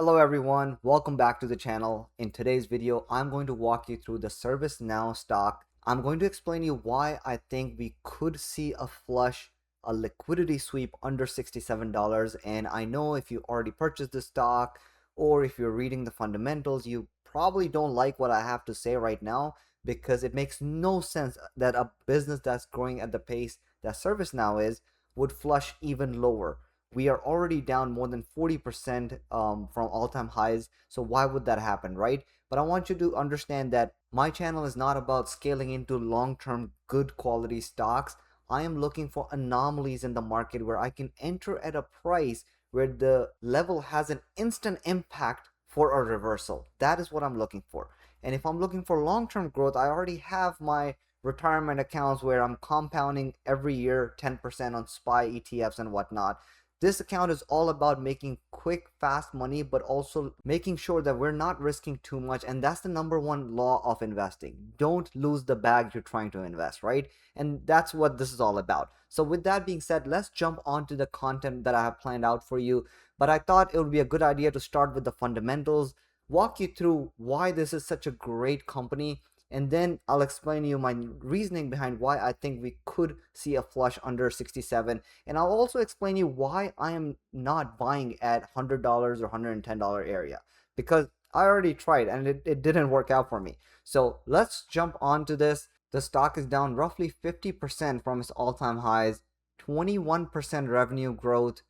Hello everyone, welcome back to the channel. In today's video, I'm going to walk you through the ServiceNOW stock. I'm going to explain you why I think we could see a flush, a liquidity sweep under $67. And I know if you already purchased the stock or if you're reading the fundamentals, you probably don't like what I have to say right now because it makes no sense that a business that's growing at the pace that ServiceNOW is would flush even lower. We are already down more than 40% from all-time highs. So why would that happen, right? But I want you to understand that my channel is not about scaling into long-term good quality stocks. I am looking for anomalies in the market where I can enter at a price where the level has an instant impact for a reversal. That is what I'm looking for. And if I'm looking for long-term growth, I already have my retirement accounts where I'm compounding every year 10% on SPY ETFs and whatnot. This account is all about making quick, fast money, but also making sure that we're not risking too much. And that's the number one law of investing. Don't lose the bag you're trying to invest, right? And that's what this is all about. So with that being said, let's jump onto the content that I have planned out for you. But I thought it would be a good idea to start with the fundamentals, walk you through why this is such a great company, and then I'll explain to you my reasoning behind why I think we could see a flush under 67. And I'll also explain you why I am not buying at $100 or $110 area, because I already tried and it didn't work out for me. So let's jump onto this. The stock is down roughly 50% from its all-time highs, 21% revenue growth.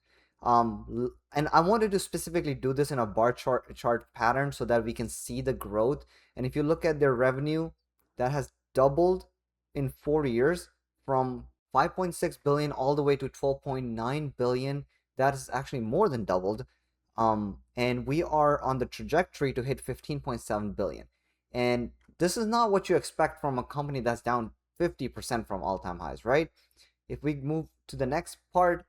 And I wanted to specifically do this in a bar chart pattern so that we can see the growth. And if you look at their revenue, that has doubled in 4 years from 5.6 billion all the way to 12.9 billion. That is actually more than doubled. And we are on the trajectory to hit 15.7 billion. And this is not what you expect from a company that's down 50% from all-time highs, right? If we move to the next part,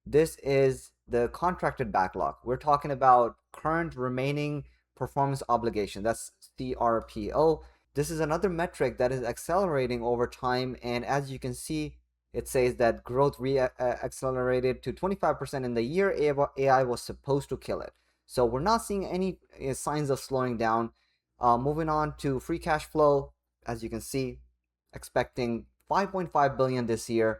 this is the contracted backlog. We're talking about current remaining performance obligation. That's CRPO. This is another metric that is accelerating over time. And as you can see, it says that growth accelerated to 25% in the year AI was supposed to kill it. So we're not seeing any signs of slowing down. Moving on to free cash flow, as you can see, expecting 5.5 billion this year.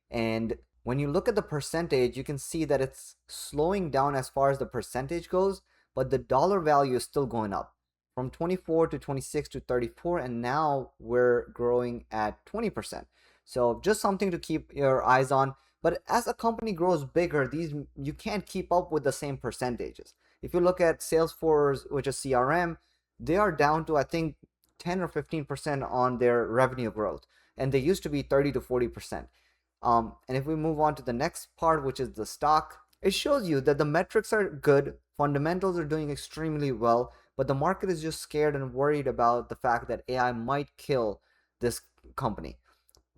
And when you look at the percentage, you can see that it's slowing down as far as the percentage goes, but the dollar value is still going up from 24 to 26 to 34, and now we're growing at 20%. So just something to keep your eyes on. But as a company grows bigger, you can't keep up with the same percentages. If you look at Salesforce, which is CRM, they are down to I think 10 or 15% on their revenue growth, and they used to be 30 to 40%. And if we move on to the next part, which is the stock, it shows you that the metrics are good, fundamentals are doing extremely well, but the market is just scared and worried about the fact that AI might kill this company.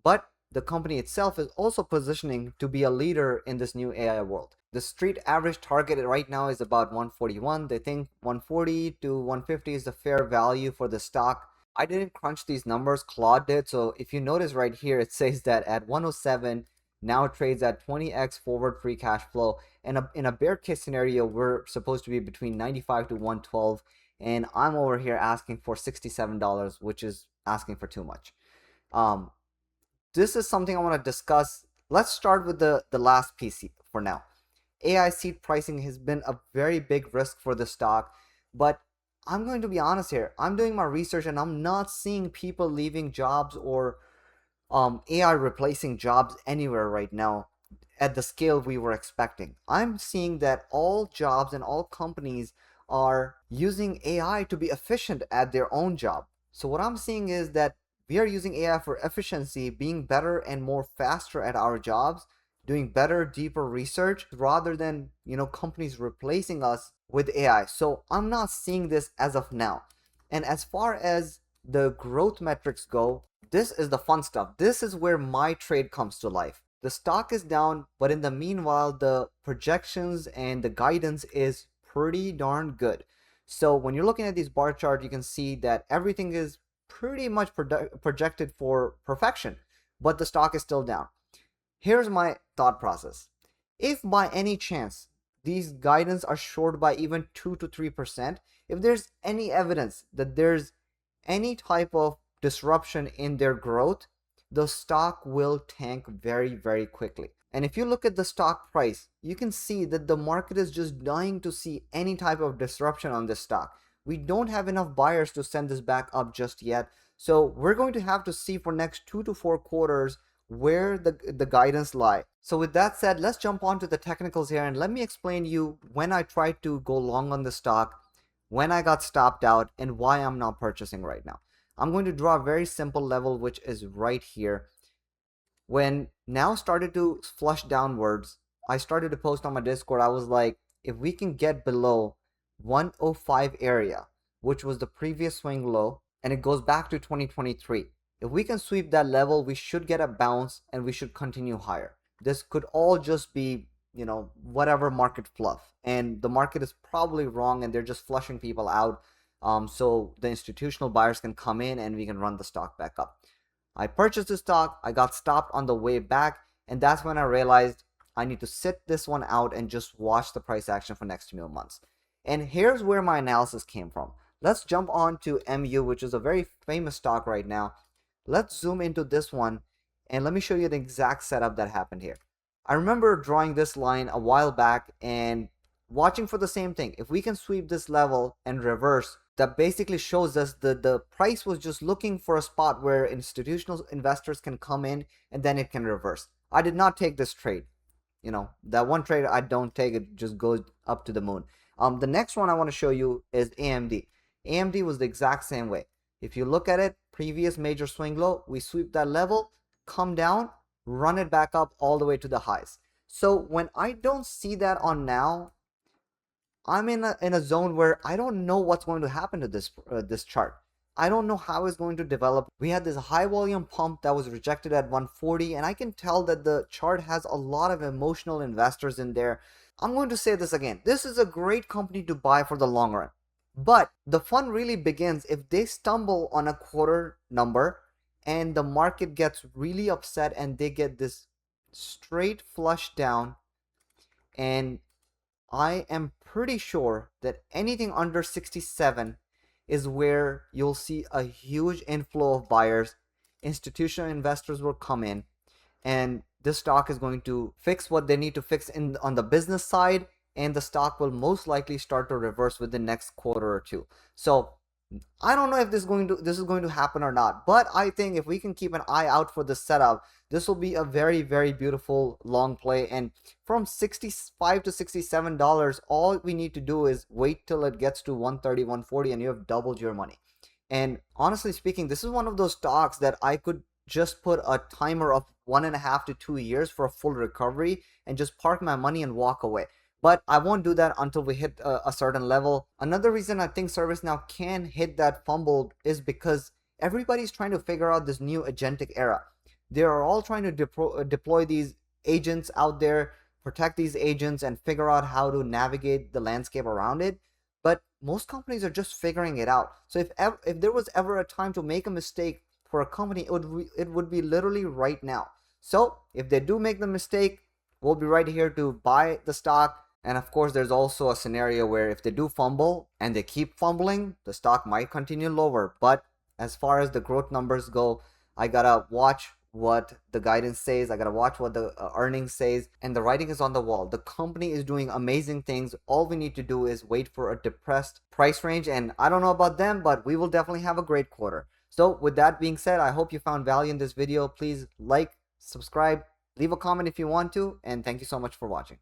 But the company itself is also positioning to be a leader in this new AI world. The street average target right now is about 141. They think 140 to 150 is the fair value for the stock. I didn't crunch these numbers, Claude did. So if you notice right here, it says that at 107, now trades at 20x forward free cash flow. And in a bear case scenario, we're supposed to be between 95 to 112. And I'm over here asking for $67, which is asking for too much. This is something I want to discuss. Let's start with the last piece for now. AI seed pricing has been a very big risk for the stock, but I'm going to be honest here. I'm doing my research and I'm not seeing people leaving jobs or AI replacing jobs anywhere right now at the scale we were expecting. I'm seeing that all jobs and all companies are using AI to be efficient at their own job. So what I'm seeing is that we are using AI for efficiency, being better and more faster at our jobs, doing better, deeper research rather than, companies replacing us with AI. So I'm not seeing this as of now. And as far as the growth metrics go, this is the fun stuff. This is where my trade comes to life. The stock is down, but in the meanwhile, the projections and the guidance is pretty darn good. So when you're looking at these bar charts, you can see that everything is pretty much projected for perfection, but the stock is still down. Here's my thought process. If by any chance these guidance are short by even 2 to 3%, if there's any evidence that there's any type of disruption in their growth, the stock will tank very, very quickly. And if you look at the stock price, you can see that the market is just dying to see any type of disruption on this stock. We don't have enough buyers to send this back up just yet. So we're going to have to see for next 2 to 4 quarters where the guidance lie. So with that said, let's jump on to the technicals here and let me explain you when I tried to go long on the stock, when I got stopped out, and why I'm not purchasing right now. I'm going to draw a very simple level, which is right here. When now started to flush downwards, I started to post on my Discord. I was like, if we can get below 105 area, which was the previous swing low, and it goes back to 2023, if we can sweep that level, we should get a bounce and we should continue higher. This could all just be, whatever market fluff, and the market is probably wrong and they're just flushing people out, so the institutional buyers can come in and we can run the stock back up. I purchased the stock, I got stopped on the way back, and that's when I realized I need to sit this one out and just watch the price action for next few months. And here's where my analysis came from. Let's jump on to MU, which is a very famous stock right now. Let's zoom into this one and let me show you the exact setup that happened here. I remember drawing this line a while back and watching for the same thing. If we can sweep this level and reverse, that basically shows us the price was just looking for a spot where institutional investors can come in and then it can reverse. I did not take this trade. That one trade I don't take, it just goes up to the moon. The next one I want to show you is AMD. AMD was the exact same way. If you look at it, previous major swing low, we sweep that level, come down, run it back up all the way to the highs. So when I don't see that on now, I'm in a zone where I don't know what's going to happen to this chart. I don't know how it's going to develop. We had this high volume pump that was rejected at 140, and I can tell that the chart has a lot of emotional investors in there. I'm going to say this again. This is a great company to buy for the long run. But the fun really begins if they stumble on a quarter number and the market gets really upset and they get this straight flush down, and I am pretty sure that anything under 67 is where you'll see a huge inflow of buyers. Institutional investors will come in and this stock is going to fix what they need to fix on the business side, and the stock will most likely start to reverse within the next quarter or two. So I don't know if this is going to happen or not, but I think if we can keep an eye out for this setup, this will be a very, very beautiful long play. And from $65 to $67, all we need to do is wait till it gets to 130, 140, and you have doubled your money. And honestly speaking, this is one of those stocks that I could just put a timer of 1.5 to 2 years for a full recovery and just park my money and walk away. But I won't do that until we hit a certain level. Another reason I think ServiceNow can hit that fumble is because everybody's trying to figure out this new agentic era. They are all trying to deploy these agents out there, protect these agents, and figure out how to navigate the landscape around it. But most companies are just figuring it out. So if there was ever a time to make a mistake for a company, it would be literally right now. So if they do make the mistake, we'll be right here to buy the stock. And of course, there's also a scenario where if they do fumble and they keep fumbling, the stock might continue lower. But as far as the growth numbers go, I gotta watch what the guidance says. I gotta watch what the earnings says, and the writing is on the wall. The company is doing amazing things. All we need to do is wait for a depressed price range. And I don't know about them, but we will definitely have a great quarter. So with that being said, I hope you found value in this video. Please like, subscribe, leave a comment if you want to, and thank you so much for watching.